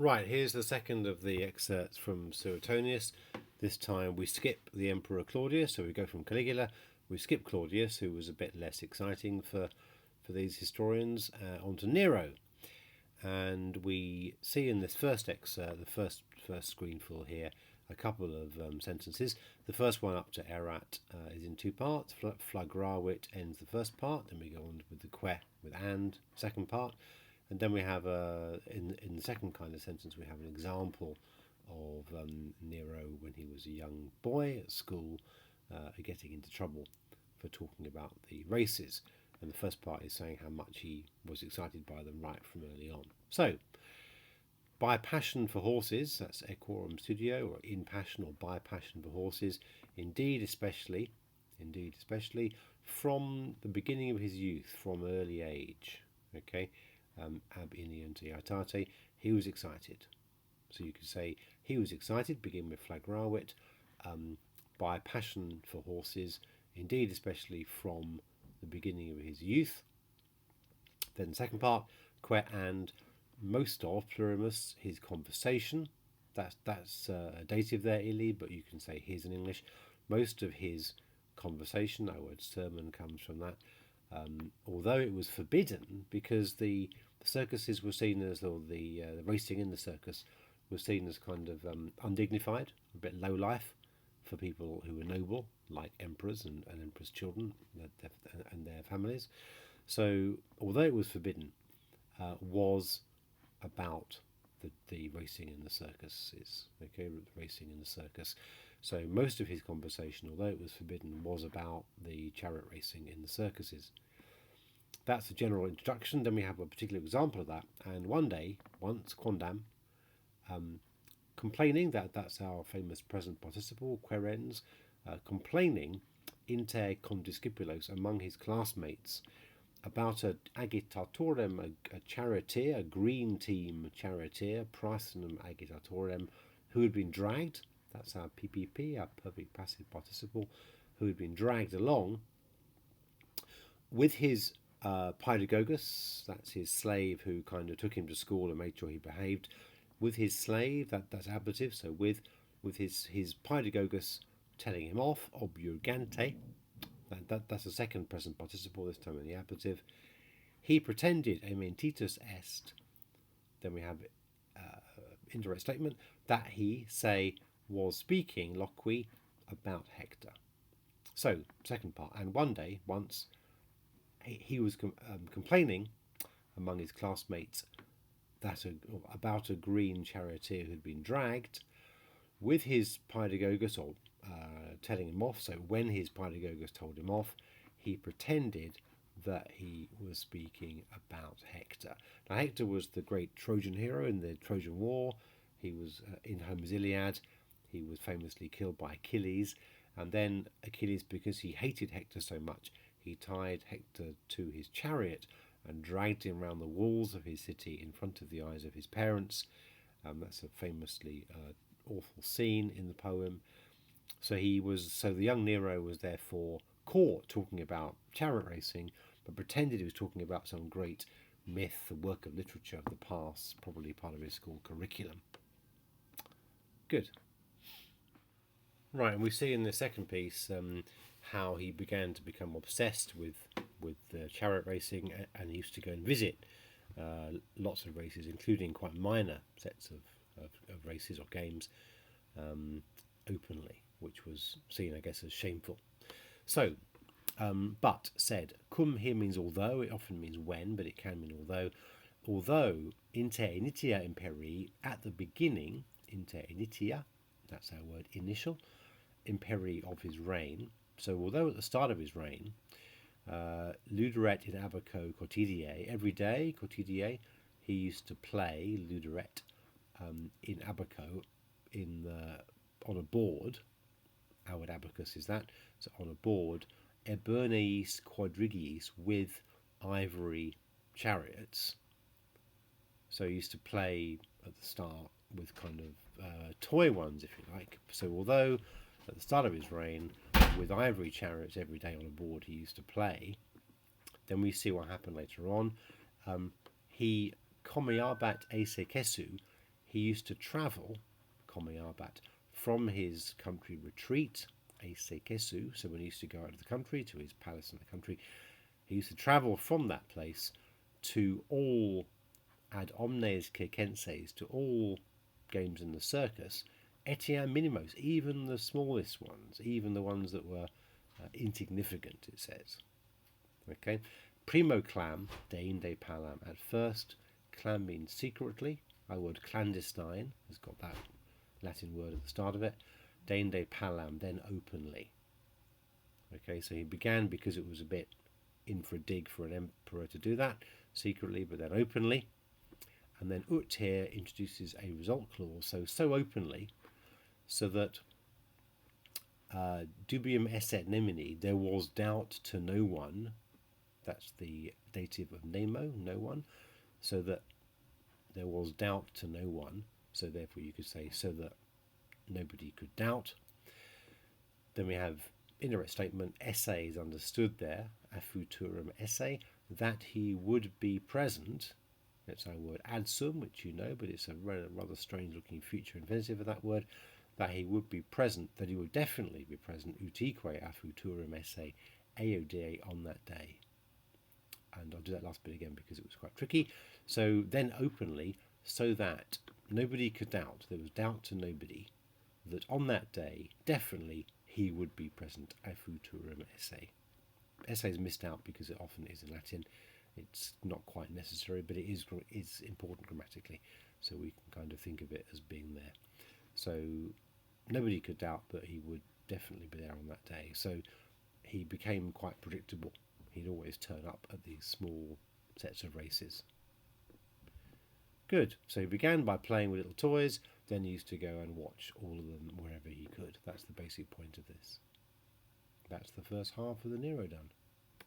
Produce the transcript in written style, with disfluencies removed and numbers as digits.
Right, here's the second of the excerpts from Suetonius. This time we skip the Emperor Claudius, so we go from Caligula, we skip Claudius, who was a bit less exciting for these historians, onto Nero. And we see in this first excerpt, the first screenful here, a couple of sentences. The first one up to erat is in two parts. Flagravit ends the first part, then we go on with the que with and, second part. And then we have, in the second kind of sentence, we have an example of Nero when he was a young boy at school, getting into trouble for talking about the races. And the first part is saying how much he was excited by them right from early on. So, by passion for horses, that's equorum studio, or in passion or by passion for horses, indeed especially, from the beginning of his youth, from early age, okay, ab iniente aetate, he was excited. So you could say he was excited, begin with flagravit, by passion for horses, indeed especially from the beginning of his youth. Then the second part, que and most of plurimus, his conversation. That's a dative there, illy, but you can say his in English. Most of his conversation, that word sermon comes from that. Although it was forbidden, because the circuses were seen as, or the racing in the circus was seen as kind of undignified, a bit low life for people who were noble, like emperors and emperors' children and their families. So, although it was forbidden, was about the racing in the circuses, okay, racing in the circus. So most of his conversation, although it was forbidden, was about the chariot racing in the circuses. That's a general introduction. Then we have a particular example of that. And once, quondam, complaining, that's our famous present participle, querens, complaining inter condiscipulos, among his classmates, about a agitatorem, a charioteer, a green team charioteer, praesenum agitatorem, who had been dragged, that's our PPP, our perfect passive participle, who had been dragged along with his paedagogus, that's his slave who kind of took him to school and made sure he behaved, with his slave, that's ablative, so with his paedagogus telling him off, obliugante, that's the second present participle, this time in the ablative. He pretended, ementitus est, then we have indirect statement, that he, say, was speaking, loqui, about Hector. So, second part, and once, he was complaining among his classmates about a green charioteer who had been dragged with his paedagogus, or telling him off. So when his paedagogus told him off, he pretended that he was speaking about Hector. Now, Hector was the great Trojan hero in the Trojan War. He was in Homer's Iliad. He was famously killed by Achilles, and then Achilles, because he hated Hector so much, he tied Hector to his chariot and dragged him round the walls of his city in front of the eyes of his parents. That's a famously awful scene in the poem. So the young Nero was therefore caught talking about chariot racing, but pretended he was talking about some great myth, a work of literature of the past, probably part of his school curriculum. Good. Right, and we see in the second piece how he began to become obsessed with chariot racing, and he used to go and visit lots of races, including quite minor sets of races or games, openly, which was seen, I guess, as shameful. So, but said, cum here means although, it often means when, but it can mean although inter initia imperi, at the beginning, inter initia, that's our word, initial, imperi of his reign. So although at the start of his reign, luderet in abaco quotidie, every day, quotidie, he used to play luderet in abaco, on a board. Our word abacus is that, so on a board, eburneis quadrigiis, with ivory chariots. So he used to play at the start with kind of toy ones, if you like. So although at the start of his reign, with ivory chariots every day on a board he used to play, then we see what happened later on. He comiabat ese kesu, he used to travel, Komeabat, from his country retreat, Eisekesu, so when he used to go out of the country to his palace in the country, he used to travel from that place to all ad omnes circenses, to all games in the circus, etiam minimos, even the smallest ones, even the ones that were insignificant, it says. Okay, primo clam, dein de palam, at first. Clam means secretly. Our word clandestine has got that Latin word at the start of it. Dein de palam, then openly. Okay, so he began because it was a bit in for a dig for an emperor to do that, secretly, but then openly. And then ut here introduces a result clause, so openly, so that dubium esset nemini, there was doubt to no one. That's the dative of nemo, no one. So that there was doubt to no one. So therefore you could say so that nobody could doubt. Then we have indirect statement, esse is understood there, a futurum esse, that he would be present. That's our word ad sum, which you know, but it's a rather strange looking future infinitive of that word, that he would be present, that he would definitely be present, utique a futurum esse, eodie, on that day. And I'll do that last bit again because it was quite tricky. So then openly, so that nobody could doubt, there was doubt to nobody, that on that day, definitely, he would be present, a futurum esse. Esse is missed out because it often is in Latin. It's not quite necessary, but it is important grammatically, so we can kind of think of it as being there. So nobody could doubt that he would definitely be there on that day. So he became quite predictable. He'd always turn up at these small sets of races. Good. So he began by playing with little toys, then he used to go and watch all of them wherever he could. That's the basic point of this. That's the first half of the Nero done.